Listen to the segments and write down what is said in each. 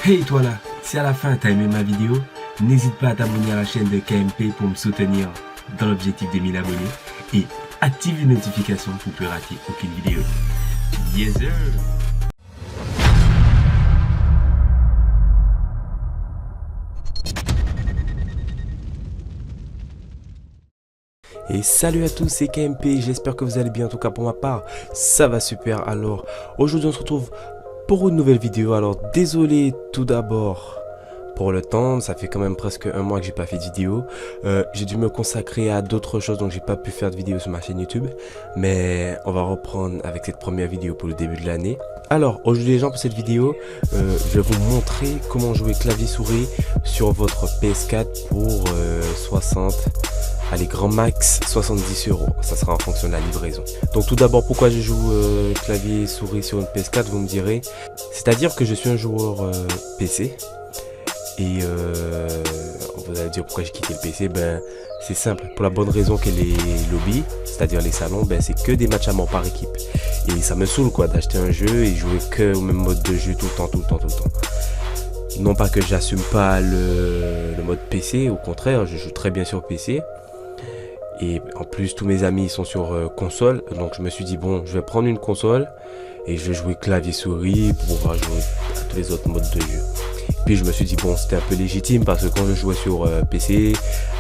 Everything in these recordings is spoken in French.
Hey toi là, si à la fin t'as aimé ma vidéo, n'hésite pas à t'abonner à la chaîne de KMP pour me soutenir dans l'objectif des 1000 abonnés et active les notifications pour ne plus rater aucune vidéo. Yes sir. Et salut à tous, c'est KMP, j'espère que vous allez bien, en tout cas pour ma part, ça va super. Alors, aujourd'hui on se retrouve pour une nouvelle vidéo. Alors, désolé tout d'abord pour le temps, ça fait quand même presque un mois que j'ai pas fait de vidéo. J'ai dû me consacrer à d'autres choses, donc j'ai pas pu faire de vidéo sur ma chaîne YouTube. Mais on va reprendre avec cette première vidéo pour le début de l'année. Alors, aujourd'hui les gens, pour cette vidéo, je vais vous montrer comment jouer clavier souris sur votre PS4 pour 60... allez, grand max 70 €, ça sera en fonction de la livraison. Donc tout d'abord, pourquoi je joue clavier souris sur une PS4, vous me direz. C'est-à-dire que je suis un joueur PC. Et vous allez dire pourquoi j'ai quitté le PC. Ben c'est simple, pour la bonne raison que les lobbies, c'est-à-dire les salons, ben c'est que des matchs à mort par équipe. Et ça me saoule quoi d'acheter un jeu et jouer que au même mode de jeu tout le temps. Non pas que j'assume pas le mode PC, au contraire, je joue très bien sur PC. Et en plus, tous mes amis sont sur console. Donc je me suis dit, bon, je vais prendre une console et je vais jouer clavier souris pour pouvoir jouer à tous les autres modes de jeu. Puis je me suis dit, bon, c'était un peu légitime parce que quand je jouais sur PC,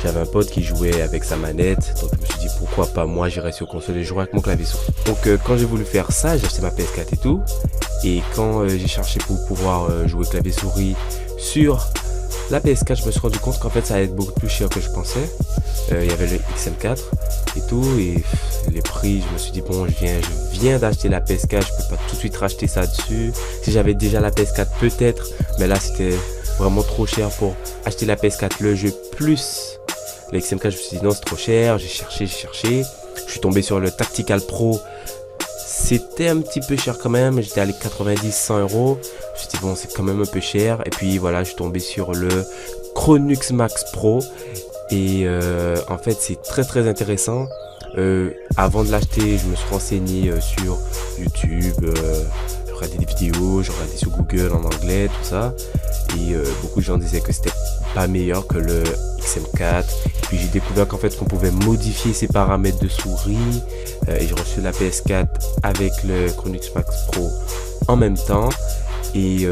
j'avais un pote qui jouait avec sa manette. Donc je me suis dit, pourquoi pas moi, j'irais sur console et jouer avec mon clavier souris. Donc quand j'ai voulu faire ça, j'ai acheté ma PS4 et tout. Et quand j'ai cherché pour pouvoir jouer clavier souris sur la PS4, je me suis rendu compte qu'en fait ça allait être beaucoup plus cher que je pensais. Il y avait le XM4 et tout, et les prix, je me suis dit bon, je viens d'acheter la PS4, je peux pas tout de suite racheter ça dessus. Si j'avais déjà la PS4 peut-être, mais là c'était vraiment trop cher pour acheter la PS4, le jeu plus le XM4. Je me suis dit non, c'est trop cher. J'ai cherché, je suis tombé sur le Tactical Pro. C'était un petit peu cher quand même, j'étais allé 90-100 €. Je me suis dit bon, c'est quand même un peu cher. Et puis voilà, je suis tombé sur le Chronux Max Pro. Et en fait c'est très intéressant. Avant de l'acheter, je me suis renseigné sur YouTube, j'ai regardé des vidéos, j'ai regardé sur Google en anglais, tout ça. Et beaucoup de gens disaient que c'était pas meilleur que le XM4. Et puis j'ai découvert qu'en fait qu'on pouvait modifier ses paramètres de souris. Et j'ai reçu la PS4 avec le Chronux Max Pro en même temps. Et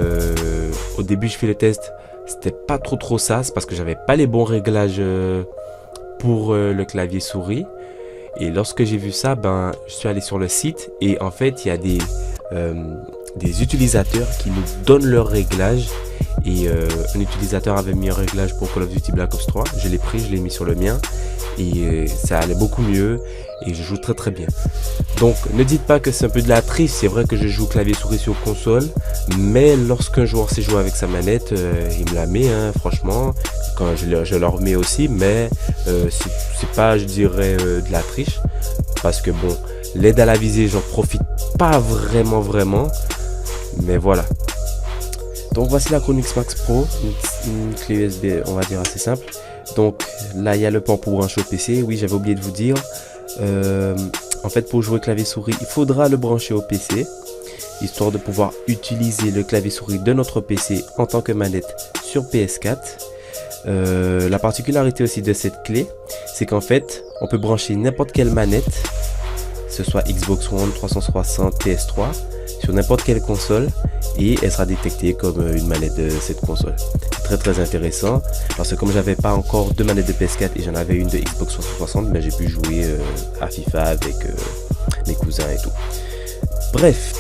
au début je fais le test, c'était pas trop ça, c'est parce que j'avais pas les bons réglages pour le clavier souris. Et lorsque j'ai vu ça, ben je suis allé sur le site et en fait il y a des utilisateurs qui nous donnent leurs réglages. Et un utilisateur avait mis un réglage pour Call of Duty Black Ops 3, je l'ai pris, je l'ai mis sur le mien et ça allait beaucoup mieux et je joue très bien. Donc ne dites pas que c'est un peu de la triche, c'est vrai que je joue clavier souris sur console, mais lorsqu'un joueur sait jouer avec sa manette, il me la met hein, franchement, quand je leur remets aussi, mais c'est pas, je dirais, de la triche, parce que bon, l'aide à la visée, j'en profite pas vraiment, mais voilà. Donc voici la Chronux Max Pro, une clé USB on va dire assez simple. Donc là il y a le port pour brancher au PC, oui j'avais oublié de vous dire. En fait pour jouer clavier souris il faudra le brancher au PC, histoire de pouvoir utiliser le clavier souris de notre PC en tant que manette sur PS4. La particularité aussi de cette clé, c'est qu'en fait on peut brancher n'importe quelle manette, que ce soit Xbox One, 360, PS3, sur n'importe quelle console et elle sera détectée comme une manette de cette console. C'est très intéressant parce que comme j'avais pas encore deux manettes de PS4 et j'en avais une de Xbox 360, mais j'ai pu jouer à FIFA avec mes cousins et tout. Bref,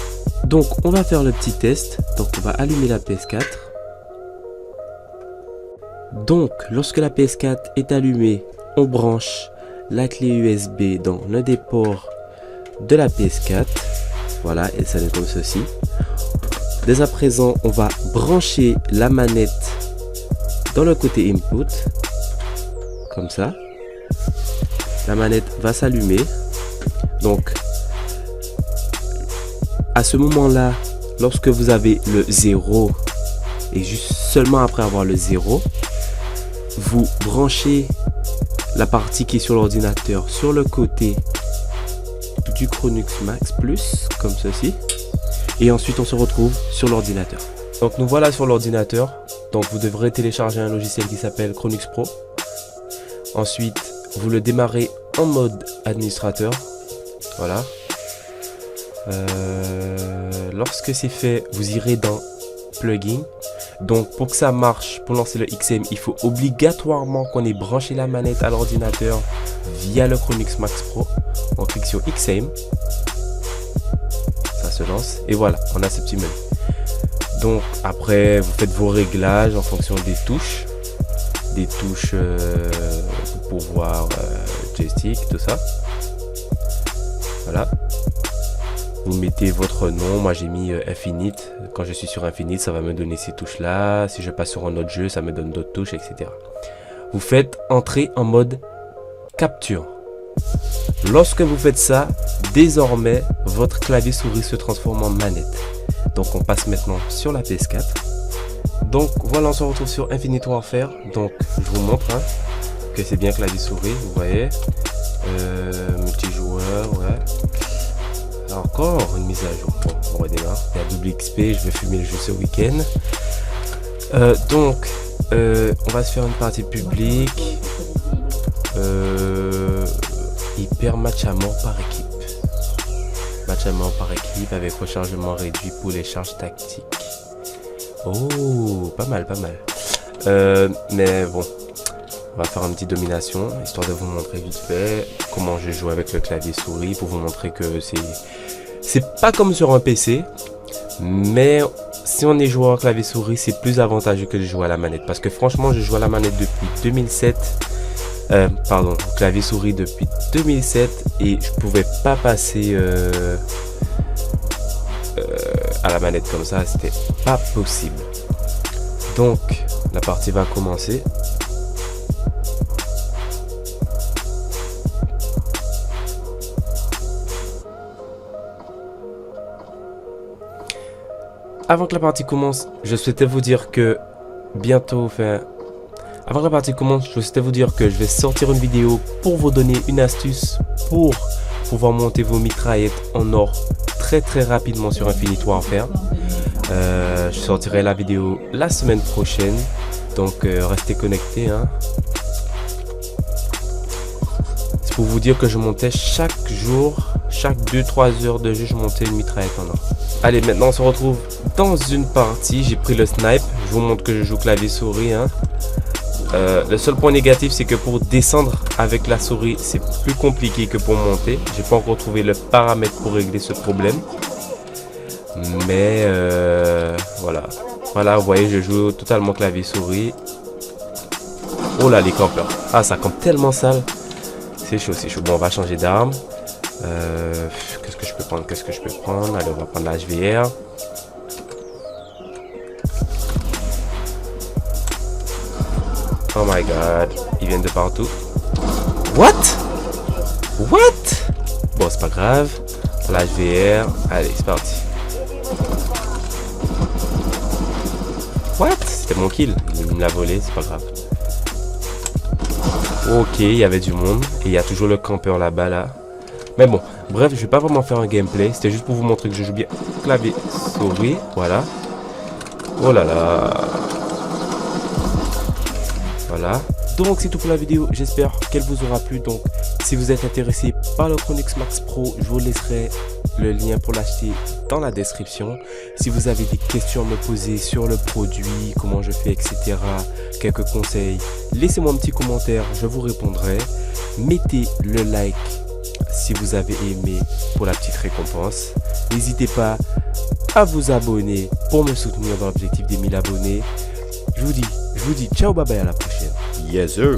donc on va faire le petit test. Donc on va allumer la PS4. Donc lorsque la PS4 est allumée, on branche la clé USB dans l'un des ports de la PS4. Voilà, et ça donne comme ceci. Dès à présent, on va brancher la manette dans le côté input, comme ça. La manette va s'allumer. Donc, à ce moment-là, lorsque vous avez le 0, et juste seulement après avoir le 0, vous branchez la partie qui est sur l'ordinateur sur le côté du Chronux Max Plus, comme ceci. Et ensuite on se retrouve sur l'ordinateur. Donc nous voilà sur l'ordinateur. Donc vous devrez télécharger un logiciel qui s'appelle Chronux Pro. Ensuite, vous le démarrez en mode administrateur. Voilà. Lorsque c'est fait, vous irez dans Plugin. Donc pour que ça marche, pour lancer le XM, il faut obligatoirement qu'on ait branché la manette à l'ordinateur via le Chronux Max Pro. On clique sur XM. Ça se lance. Et voilà, on a ce petit menu. Donc après, vous faites vos réglages en fonction des touches. Pour pouvoir joystick, tout ça. Voilà. Vous mettez votre nom. Moi j'ai mis Infinite. Quand je suis sur Infinite, ça va me donner ces touches là. Si je passe sur un autre jeu, ça me donne d'autres touches, etc. Vous faites entrer en mode capture. Lorsque vous faites ça, désormais votre clavier souris se transforme en manette. Donc on passe maintenant sur la PS4. Donc voilà, on se retrouve sur Infinite Warfare. Donc je vous montre que c'est bien clavier souris, vous voyez. Multijoueur, ouais. Encore une mise à jour. Bon, on redémarre. Il y a double XP, je vais fumer le jeu ce week-end. On va se faire une partie publique. Hyper match à mort par équipe. Match à mort par équipe avec rechargement réduit pour les charges tactiques. Oh, pas mal, pas mal. Mais bon, on va faire une petite domination, histoire de vous montrer vite fait comment je joue avec le clavier souris, pour vous montrer que c'est pas comme sur un PC, mais si on est joueur clavier souris, c'est plus avantageux que de jouer à la manette. Parce que franchement, je joue à la manette depuis 2007. Clavier souris depuis 2007 et je pouvais pas passer à la manette comme ça, c'était pas possible. Donc la partie va commencer. Avant que la partie commence, je souhaitais vous dire que bientôt, avant que la partie commence, je souhaitais vous dire que je vais sortir une vidéo pour vous donner une astuce pour pouvoir monter vos mitraillettes en or très rapidement sur Infinite Warfare. Je sortirai la vidéo la semaine prochaine, donc restez connectés. C'est pour vous dire que je montais chaque jour, chaque 2-3 heures de jeu, je montais une mitraillette en or. Allez, maintenant on se retrouve dans une partie. J'ai pris le snipe, je vous montre que je joue clavier souris. Le seul point négatif, c'est que pour descendre avec la souris, c'est plus compliqué que pour monter. J'ai pas encore trouvé le paramètre pour régler ce problème. Mais voilà, vous voyez, je joue totalement clavier souris. Oh là, les campeurs. Ah, ça campe tellement sale. C'est chaud, c'est chaud. Bon, on va changer d'arme. Qu'est-ce que je peux prendre? Allez, on va prendre la HVR. Oh my god, ils viennent de partout. What? Bon, c'est pas grave. La HVR. Allez, c'est parti. What? C'était mon kill. Il me l'a volé, c'est pas grave. Ok, il y avait du monde. Et il y a toujours le campeur là-bas, là. Mais bon, bref, je vais pas vraiment faire un gameplay. C'était juste pour vous montrer que je joue bien clavier souris. Voilà. Oh là là. Voilà. Donc c'est tout pour la vidéo. J'espère qu'elle vous aura plu. Donc si vous êtes intéressé par le Chronux Max Pro, je vous laisserai le lien pour l'acheter dans la description. Si vous avez des questions à me poser sur le produit, comment je fais, etc., quelques conseils, laissez-moi un petit commentaire, je vous répondrai. Mettez le like si vous avez aimé pour la petite récompense. N'hésitez pas à vous abonner pour me soutenir dans l'objectif des 1000 abonnés. Je vous dis ciao, bye bye, à la prochaine. Yes sir.